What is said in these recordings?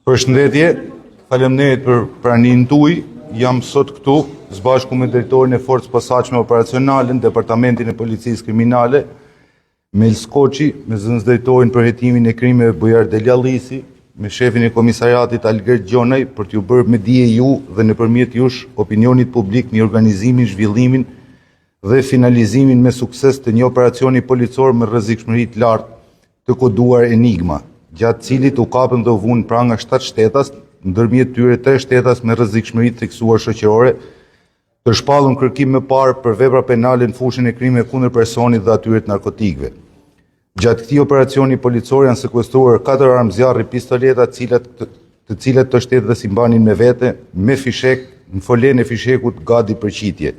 Përshëndetje, faleminderit për pranimin tuaj. Jam sot këtu së bashku me drejtorin e Forcës Posaçme Operacionale në Departamentin e Policisë Kriminale, Mels Koçi, me zëvendësdrejtorin për hetimin e krimeve Bujar Deljallisi, me shefin e komisariatit Alger Gjonaj për t'ju bërë me dije ju dhe nëpërmjet jush opinionit publik në organizimin, zhvillimin dhe finalizimin me sukses të një operacioni policor me rrezikshmëri të lartë të koduar Enigma, gjatë cilit u kapën dhe u vunë pranga 7 shtetas, ndërmjet tyre 3 shtetas me rrezikshmëri të theksuar shoqërore, të shpallur kërkim më parë për vepra penale në fushën e krimeve kundër personit dhe atyre të narkotikëve. Gjatë këtij operacioni policor janë sekuestruar 4 armë zjarri pistoleta, të cilat të shtetet i mbanin me vete, me fishek, në folen e fishekut gati për qitje.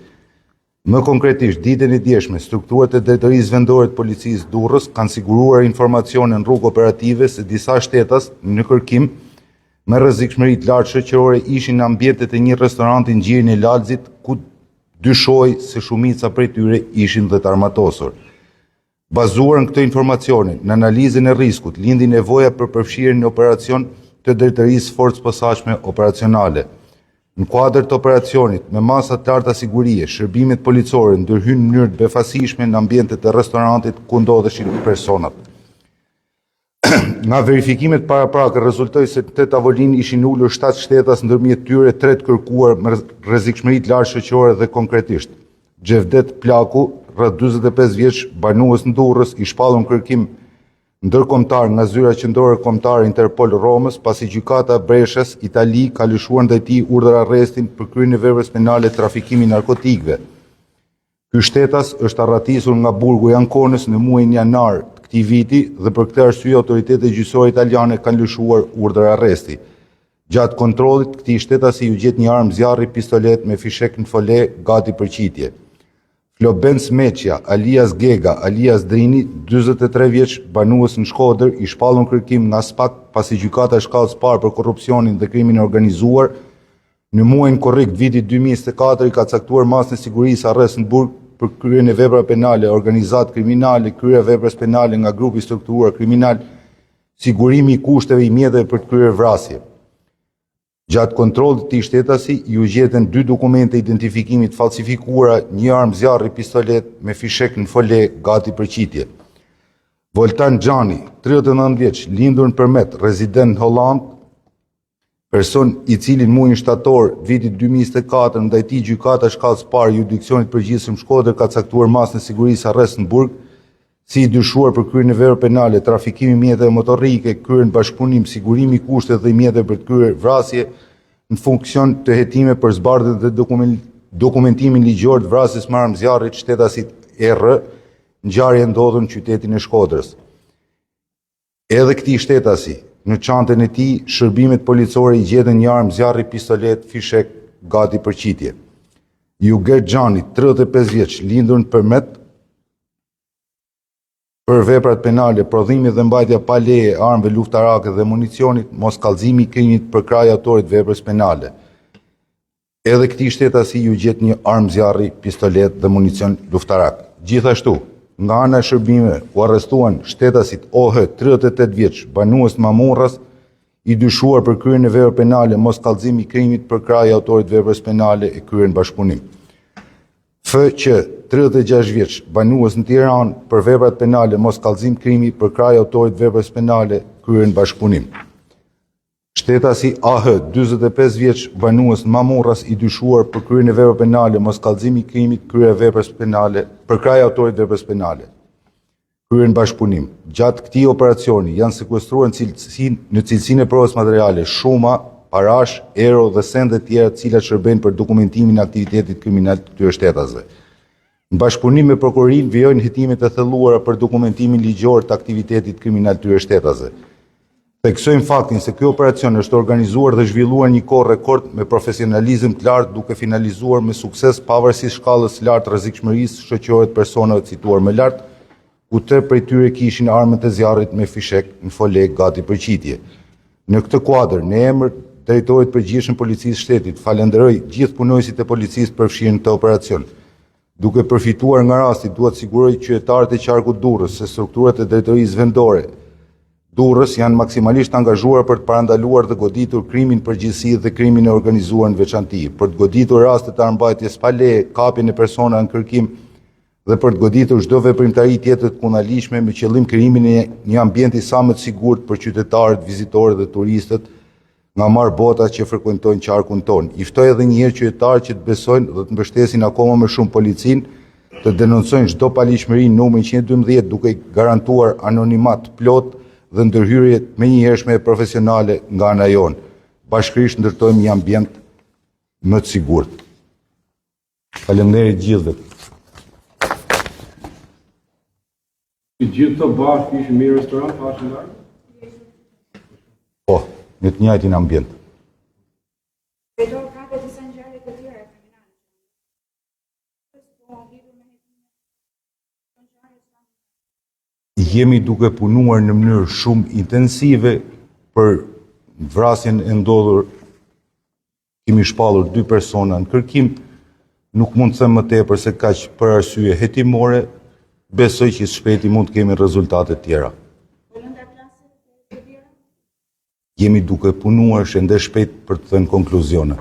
Më konkretisht, ditën e djeshme, strukturat e drejtorisë vendore të policisë Durrës kanë siguruar informacione në rrugë operative se disa shtetas në kërkim me rrezikshmëri të lartë shoqërore ishin në ambientet e një restoranti në gjirin e Lalzit, ku dyshohej se shumica prej tyre ishin dhe të armatosur. Bazuar në këto informacione, në analizën e riskut, lindi nevoja për përfshirjen në operacion të drejtorisë Forcës Posaçme Operacionale. Në kuadër të operacionit, me masa të larta sigurie, shërbimet policore ndërhyjnë në mënyrë të befasishme në ambientet e restorantit ku ndodheshin personat. Nga verifikimet paraprake rezultoi se te tavolin ishin ulur 7 shtetas, ndërmjet tyre 3 të kërkuar me rrezikshmëri të lartë shoqërore dhe konkretisht. Xhevdet Plaku, rreth 45 vjeç, banues në Durrës, i shpallur në kërkim ndërkombëtar nga zyra qendrore kombëtare Interpol Romës, pasi gjykata Breshës, Itali, ka lëshuar ndaj tij urdhër arrestin për kryen e veprës penale trafikimi narkotikëve. Ky shtetas është arratisur nga burgu i Ankonës në muajin janar të këtij viti dhe për këtë arsye autoritetet gjyqësore italiane kanë lëshuar urdhër arresti. Gjatë kontrollit këtij shtetasi u gjet një armë zjarri pistolet me fishek në fole gati për qitje. Flobenc Meqja, alias Gega, alias Drini, 43 vjeç, banues në Shkodër, i shpallur në kërkim nga SPAK pasi gjykata e shkallës parë për korrupsionin dhe krimin e organizuar, në muajin korrik të vitit 2024 i ka caktuar masën e sigurisë arrest në burg për kryen e vepra penale, organizat kriminale, kryer veprës penale nga grupi strukturuar kriminal, sigurimi i kushteve i mjeteve për të kryer vrasje. Gjatë kontrollit të shtetasi, ju gjetën 2 dokumente identifikimit falsifikuara, një armë zjarri pistolet me fishek në fole gati për qitje. Voltan Xhani, 39 vjeç, lindur në Përmet, rezident në Holland, person i cili në muajin shtator vitit 2024 ndaj tij gjykata shkallës parë jurisdiksionit përgjithshëm Shkodër ka caktuar masën e sigurisë arrest në burg, si i dyshuar për kryen e veprave penale, trafikimi mjeteve motorike, kryen bashkëpunim, sigurimi i kushteve dhe mjeteve për të kryer vrasje në funksion të hetime për zbardhjen dhe dokumentimin ligjor të vrasjes me armë zjarri të shtetasit ER, ngjarje ndodhur në qytetin e Shkodrës. Edhe këtij shtetasi, në çantën e tij, shërbimet policore i gjetën një armë zjarri pistolet fishek gati për qitje. Juger Xhani, 35 vjeç, lindur në Përmet, për veprat penale, prodhimi dhe mbajtja pa leje e armëve luftarake dhe municionit, mos kallëzimi i krimit për kraj autorit veprës penale. Edhe këtij shtetasi ju gjet një armë zjarri, pistolet dhe municion luftarak. Gjithashtu, nga ana e shërbimeve u arrestuan shtetasit OH, 38 vjeç, banues të Mamurras, i dyshuar për kryen e veprave penale, mos kallëzimi i krimit për kraj autorit veprës penale e kryer në bashkëpunim. FQ, 36 vjeç, banues në Tiranë për veprat penale, mos kallëzim krimi për kraj autorit veprës penale, kryer në bashkëpunim. Shtetasi AH, 45 vjeç, banues në Mamurras, i dyshuar për kryen e veprave penale, mos kallëzim i krimit, kryer veprës penale për kraj autorit veprës penale, kryer në bashkëpunim. Gjatë këtij operacioni janë sekuestruar në cilësinë e provës materiale shuma, parash, euro dhe sende tjera të cilat shërbejnë për dokumentimin e aktivitetit kriminal të këtyre shtetasve. Në bashkëpunim me prokurorin vijojnë hetimet e thelluara për dokumentimin ligjor të aktivitetit kriminal të këtyre shtetasve. Theksojmë faktin se ky operacion është organizuar dhe zhvilluar një kohë rekord me profesionalizëm të lartë, duke finalizuar me sukses pavarësisht shkallës së lartë rrezikshmërisë shoqërore të personave cituar më lart, ku 3 prej tyre kishin armët e zjarrit me fishek në fole gati për qitje. Në këtë kuadër, në emër drejtorit përgjithshëm policisë shtetit, falenderoj gjithë punojësit e policisë përfshirë në këtë operacion. Duke përfituar nga rasti, duhet siguroj qytetarët e qarkut Durrës se strukturat e drejtorisë vendore Durrës janë maksimalisht angazhuar për të parandaluar dhe goditur krimin përgjithësi dhe krimin e organizuar në veçanti, për të goditur rastet të armbajtjes pa leje, kapjen e persona në kërkim dhe për të goditur çdo veprimtari tjetër të kunalishme me qëllim krijimin e një ambienti sa më të sigurt për qytetarët, vizitorët dhe turistët nga marrë botat që frekuentojnë qarkun tonë. I ftoj edhe një herë qytetarët që të besojnë dhe të mbështesin akoma më shumë policinë, të denoncojnë çdo paligjshmëri në numrin 112 duke garantuar anonimat plot dhe ndërhyrje menjëhershme e profesionale nga ana jonë. Bashkërisht ndërtojmë një ambient më të sigurt. Faleminderit gjithëve. Gjithë të bashkë ishin në restorant, pashin larg? Po, në të njëjtin ambient. Drejtor, ka dhe disa ngjarje të tjera kriminale. Jemi duke punuar në mënyrë shumë intensive për vrasjen e ndodhur. Kemi shpallur 2 persona në kërkim, nuk mund të them më tepër se kaq për arsye hetimore, besoj që shpejti mund të kemi rezultate të tjera. Jemi duke punuar shëndet shpejt për të thënë konkluzione.